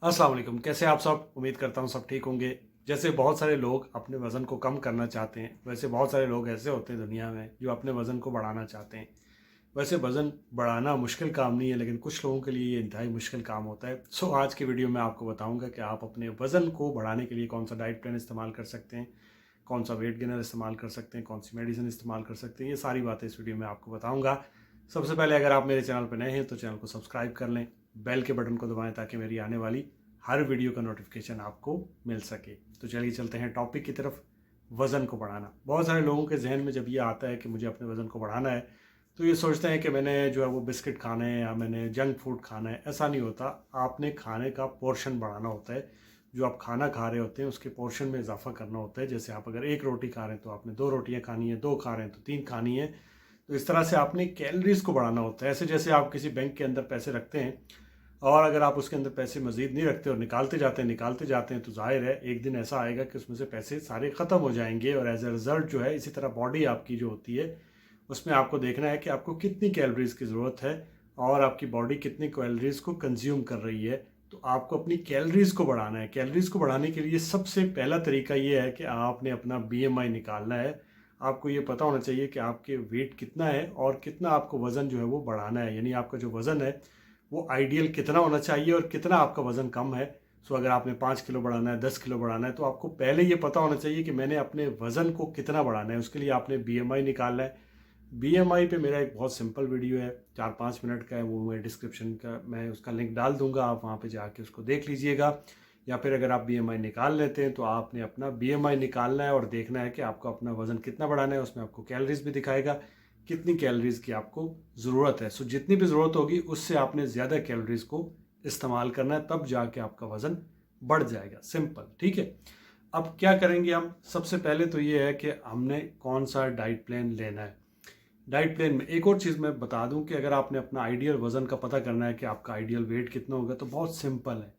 अस्सलाम वालेकुम। कैसे आप सब? उम्मीद करता हूँ सब ठीक होंगे। जैसे बहुत सारे लोग अपने वज़न को कम करना चाहते हैं, वैसे बहुत सारे लोग ऐसे होते हैं दुनिया में जो अपने वज़न को बढ़ाना चाहते हैं। वैसे वज़न बढ़ाना मुश्किल काम नहीं है, लेकिन कुछ लोगों के लिए ये इंतहाई मुश्किल काम होता है। सो आज की वीडियो में आपको बताऊँगा कि आप अपने वज़न को बढ़ाने के लिए कौन-सा डाइट प्लान इस्तेमाल कर सकते हैं, कौन-सा वेट गेनर इस्तेमाल कर सकते हैं, कौन-सी मेडिसिन इस्तेमाल कर सकते हैं। ये सारी बातें इस वीडियो में आपको बताऊँगा। सबसे पहले अगर आप मेरे चैनल पर नए हैं तो चैनल को सब्सक्राइब कर लें, बेल के बटन को दबाएँ ताकि मेरी आने वाली हर वीडियो का नोटिफिकेशन आपको मिल सके। तो चलिए चलते हैं टॉपिक की तरफ, वज़न को बढ़ाना। बहुत सारे लोगों के जहन में जब ये आता है कि मुझे अपने वज़न को बढ़ाना है, तो ये सोचते हैं कि मैंने जो है वो बिस्किट खाने हैं या मैंने जंक फूड खाना है। ऐसा नहीं होता। आपने खाने का पोर्शन बढ़ाना होता है। जो आप खाना खा रहे होते हैं उसके पोर्शन में इजाफा करना होता है। जैसे आप अगर 1 रोटी खा रहे हैं तो आपने 2 रोटियाँ खानी है, 2 खा रहे हैं तो 3 खानी है। तो इस तरह से आपने कैलोरीज़ को बढ़ाना होता है। ऐसे जैसे आप किसी बैंक के अंदर पैसे रखते हैं और अगर आप उसके अंदर पैसे मज़ीद नहीं रखते और निकालते जाते हैं तो ज़ाहिर है एक दिन ऐसा आएगा कि उसमें से पैसे सारे ख़त्म हो जाएंगे और एज अ रिज़ल्ट जो है इसी तरह बॉडी आपकी जो होती है उसमें आपको देखना है कि आपको कितनी कैलोरीज़ की ज़रूरत है और आपकी बॉडी कितनी कैलोरीज़ को कंज्यूम कर रही है। तो आपको अपनी कैलोरीज़ को बढ़ाना है। कैलोरीज़ को बढ़ाने के लिए सबसे पहला तरीका ये है कि आपने अपना BMI निकालना है। आपको ये पता होना चाहिए कि आपके वेट कितना है और कितना आपको वज़न जो है वो बढ़ाना है। यानी आपका जो वज़न है वो आइडियल कितना होना चाहिए और कितना आपका वज़न कम है। सो अगर आपने 5 किलो बढ़ाना है, 10 किलो बढ़ाना है, तो आपको पहले ये पता होना चाहिए कि मैंने अपने वज़न को कितना बढ़ाना है। उसके लिए आपने BMI निकालना है। BMI पे मेरा एक बहुत सिंपल वीडियो है, 4-5 मिनट का है, वो मैं डिस्क्रिप्शन का मैं उसका लिंक डाल दूँगा, आप वहाँ पे जाके उसको देख लीजिएगा। या फिर अगर आप BMI निकाल लेते हैं तो आपने अपना BMI निकालना है और देखना है कि आपको अपना वज़न कितना बढ़ाना है। उसमें आपको कैलोरीज़ भी दिखाएगा, कितनी कैलोरीज़ की आपको ज़रूरत है। सो जितनी भी ज़रूरत होगी उससे आपने ज़्यादा कैलोरीज़ को इस्तेमाल करना है, तब जाके आपका वज़न बढ़ जाएगा। सिंपल, ठीक है। अब क्या करेंगे हम? सबसे पहले तो ये है कि हमने कौन सा डाइट प्लान लेना है। डाइट प्लान में एक और चीज़ मैं बता दूं कि अगर आपने अपना आइडियल वज़न का पता करना है कि आपका आइडियल वेट कितना होगा, तो बहुत सिंपल है।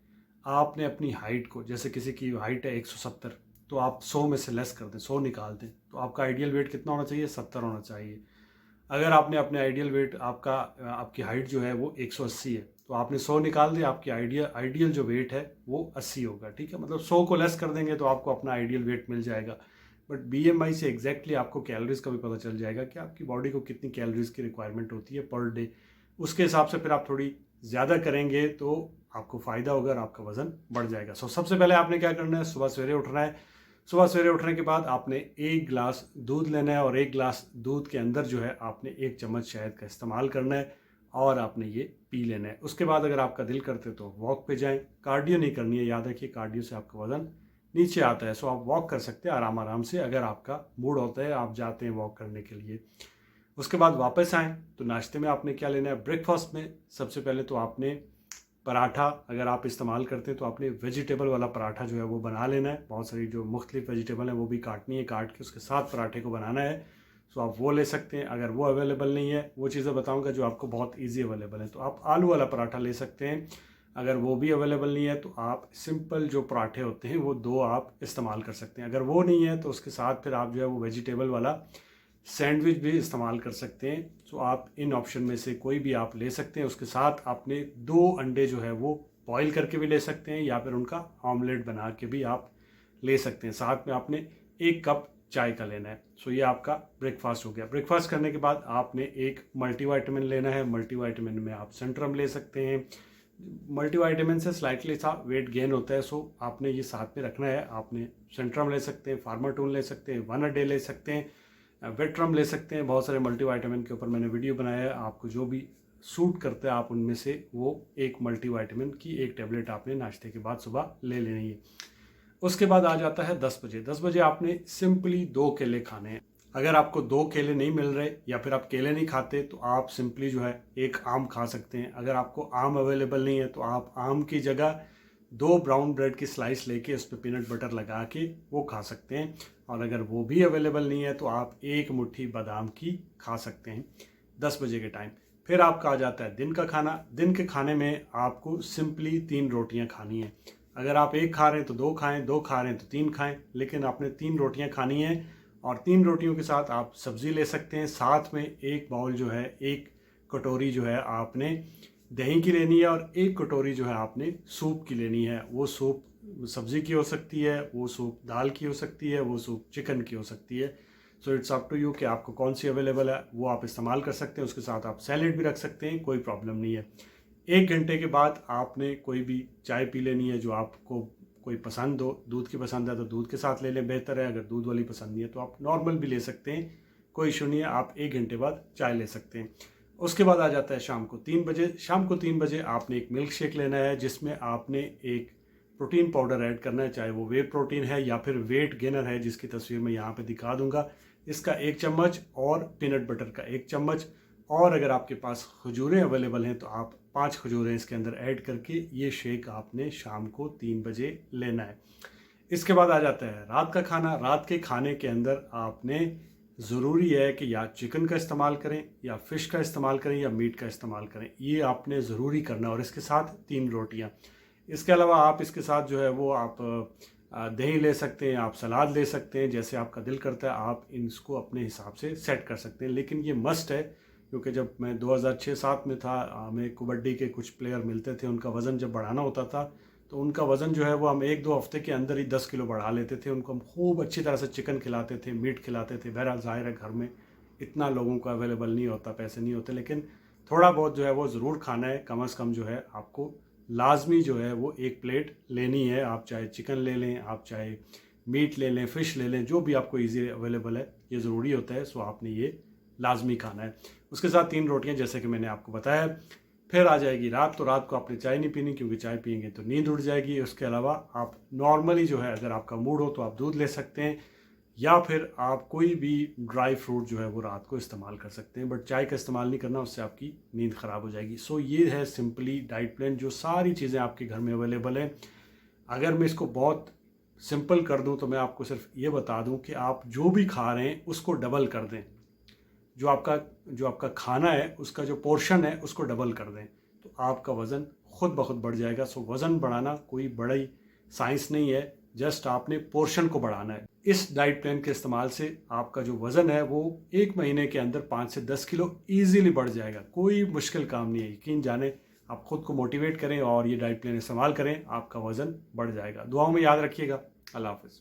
आपने अपनी हाइट को, जैसे किसी की हाइट है 170, तो आप 100 में से लेस कर दें, 100 निकाल दें, तो आपका आइडियल वेट कितना होना चाहिए? 70 होना चाहिए। अगर आपने अपने आइडियल वेट आपकी हाइट जो है वो 180 है, तो आपने 100 निकाल दिया, आपकी आइडियल जो वेट है वो 80 होगा। ठीक है, मतलब 100 को लेस कर देंगे तो आपको अपना आइडियल वेट मिल जाएगा। बट BMI से एग्जैक्टली आपको कैलोरीज का भी पता चल जाएगा कि आपकी बॉडी को कितनी कैलोरीज की रिक्वायरमेंट होती है पर डे। उसके हिसाब से फिर आप थोड़ी ज़्यादा करेंगे तो आपको फ़ायदा होगा और आपका वज़न बढ़ जाएगा। सो सबसे पहले आपने क्या करना है? सुबह सवेरे उठना है। सुबह सवेरे उठने के बाद आपने 1 गिलास दूध लेना है और 1 गिलास दूध के अंदर जो है आपने 1 चम्मच शहद का इस्तेमाल करना है और आपने ये पी लेना है। उसके बाद अगर आपका दिल करते तो वॉक पे जाएं। कार्डियो नहीं करनी है, याद रखिए कार्डियो से आपका वज़न नीचे आता है। सो आप वॉक कर सकते हैं आराम आराम से, अगर आपका मूड होता है आप जाते हैं वॉक करने के लिए। उसके बाद वापस आएँ तो नाश्ते में आपने क्या लेना है? ब्रेकफास्ट में सबसे पहले तो आपने पराठा, अगर आप इस्तेमाल करते हैं तो आपने वेजिटेबल वाला पराठा जो है वो बना लेना है। बहुत सारी जो मुख्तलिफ वेजिटेबल हैं वो भी काटनी है, काट के उसके साथ पराठे को बनाना है। सो आप वो ले सकते हैं। अगर वो अवेलेबल नहीं है, वो चीज़ें बताऊंगा जो आपको बहुत ईजी अवेलेबल है, तो आप आलू वाला पराठा ले सकते हैं। अगर वो भी अवेलेबल नहीं है तो आप सिंपल जो पराठे होते हैं वो 2 आप इस्तेमाल कर सकते हैं। अगर वो नहीं है तो उसके साथ फिर आप जो है वो वेजिटेबल वाला सैंडविच भी इस्तेमाल कर सकते हैं। सो आप इन ऑप्शन में से कोई भी आप ले सकते हैं। उसके साथ आपने 2 अंडे जो है वो बॉईल करके भी ले सकते हैं या फिर उनका ऑमलेट बना के भी आप ले सकते हैं। साथ में आपने 1 कप चाय का लेना है। सो ये आपका ब्रेकफास्ट हो गया। ब्रेकफास्ट करने के बाद आपने एक मल्टीविटामिन लेना है। मल्टीविटामिन में आप सेंट्रम ले सकते हैं। मल्टीविटामिन से स्लाइटली सा वेट गेन होता है, सो आपने ये साथ में रखना है। आपने सेंट्रम ले सकते हैं, फार्माटून ले सकते हैं, 1 अ डे ले सकते हैं, वेट्रम ले सकते हैं। बहुत सारे मल्टीविटामिन के ऊपर मैंने वीडियो बनाया है। आपको जो भी सूट करता है आप उनमें से वो एक मल्टीविटामिन की 1 टैबलेट आपने नाश्ते के बाद सुबह ले लेनी है। उसके बाद आ जाता है 10 बजे। 10 बजे आपने सिंपली 2 केले खाने हैं। अगर आपको 2 केले नहीं मिल रहे या फिर आप केले नहीं खाते तो आप सिंपली जो है 1 आम खा सकते हैं। अगर आपको आम अवेलेबल नहीं है तो आप आम की जगह 2 ब्राउन ब्रेड की स्लाइस लेके उस पर पीनट बटर लगा के वो खा सकते हैं। और अगर वो भी अवेलेबल नहीं है तो आप 1 मुट्ठी बादाम की खा सकते हैं 10 बजे के टाइम। फिर आपका आ जाता है दिन का खाना। दिन के खाने में आपको सिंपली 3 रोटियां खानी है। अगर आप 1 खा रहे हैं तो 2 खाएं, 2 खा रहे हैं तो 3 खाएं, लेकिन आपने 3 रोटियां खानी है। और 3 रोटियों के साथ आप सब्ज़ी ले सकते हैं। साथ में 1 बाउल जो है, 1 कटोरी जो है आपने दही की लेनी है और 1 कटोरी जो है आपने सूप की लेनी है। वो सूप सब्ज़ी की हो सकती है, वो सूप दाल की हो सकती है, वो सूप चिकन की हो सकती है। So it's up to you कि आपको कौन सी अवेलेबल है, वो आप इस्तेमाल कर सकते हैं। उसके साथ आप सैलेड भी रख सकते हैं, कोई प्रॉब्लम नहीं है। 1 घंटे के बाद आपने कोई भी चाय पी लेनी है जो आपको कोई पसंद हो। दूध की पसंद है तो दूध के साथ ले लें, बेहतर है। अगर दूध वाली पसंद नहीं है तो आप नॉर्मल भी ले सकते हैं, कोई इशू नहीं है। आप 1 घंटे बाद चाय ले सकते हैं। उसके बाद आ जाता है शाम को 3 बजे। शाम को 3 बजे आपने एक मिल्क शेक लेना है, जिसमें आपने एक प्रोटीन पाउडर ऐड करना है, चाहे वो वे प्रोटीन है या फिर वेट गेनर है, जिसकी तस्वीर मैं यहाँ पे दिखा दूंगा। इसका 1 चम्मच और पीनट बटर का 1 चम्मच, और अगर आपके पास खजूरें अवेलेबल हैं तो आप 5 खजूरें इसके अंदर ऐड करके ये शेक आपने शाम को 3 बजे लेना है। इसके बाद आ जाता है रात का खाना। रात के खाने के अंदर आपने ज़रूरी है कि या चिकन का इस्तेमाल करें या फ़िश का इस्तेमाल करें या मीट का इस्तेमाल करें, ये आपने ज़रूरी करना है। और इसके साथ 3 रोटियां। इसके अलावा आप इसके साथ जो है वो आप दही ले सकते हैं, आप सलाद ले सकते हैं, जैसे आपका दिल करता है आप इसको अपने हिसाब से सेट कर सकते हैं। लेकिन ये मस्ट है, क्योंकि जब मैं 2006-07 में था, हमें कबड्डी के कुछ प्लेयर मिलते थे, उनका वज़न जब बढ़ाना होता था तो उनका वज़न जो है वो हम 1-2 हफ्ते के अंदर ही 10 किलो बढ़ा लेते थे। उनको हम खूब अच्छी तरह से चिकन खिलाते थे, मीट खिलाते थे। बहरहाल ज़ाहिर है घर में इतना लोगों को अवेलेबल नहीं होता, पैसे नहीं होते, लेकिन थोड़ा बहुत जो है वो ज़रूर खाना है। कम से कम जो है आपको लाजमी जो है वो 1 प्लेट लेनी है। आप चाहे चिकन ले लें, आप चाहे मीट ले लें, फ़िश ले लें, जो भी आपको ईजी अवेलेबल है, ये ज़रूरी होता है। सो आपने ये लाजमी खाना है। उसके साथ 3 रोटियां, जैसे कि मैंने आपको बताया। फिर आ जाएगी रात, तो रात को आपने चाय नहीं पीनी, क्योंकि चाय पियेंगे तो नींद उड़ जाएगी। उसके अलावा आप नॉर्मली जो है, अगर आपका मूड हो तो आप दूध ले सकते हैं, या फिर आप कोई भी ड्राई फ्रूट जो है वो रात को इस्तेमाल कर सकते हैं। बट चाय का इस्तेमाल नहीं करना, उससे आपकी नींद ख़राब हो जाएगी। सो ये है सिंपली डाइट प्लान, जो सारी चीज़ें आपके घर में अवेलेबल है। अगर मैं इसको बहुत सिंपल कर दूं तो मैं आपको सिर्फ ये बता दूं कि आप जो भी खा रहे हैं उसको डबल कर दें। जो आपका खाना है उसका जो पोर्शन है उसको डबल कर दें, तो आपका वज़न खुद ब खुद बढ़ जाएगा। सो वज़न बढ़ाना कोई बड़ी साइंस नहीं है, जस्ट आपने पोर्शन को बढ़ाना है। इस डाइट प्लान के इस्तेमाल से आपका जो वज़न है वो 1 महीने के अंदर 5 से 10 किलो ईजीली बढ़ जाएगा। कोई मुश्किल काम नहीं है, यकीन जाने। आप खुद को मोटिवेट करें और ये डाइट प्लान इस्तेमाल करें, आपका वज़न बढ़ जाएगा। दुआओं में याद रखिएगा। अल्लाह हाफ़िज़।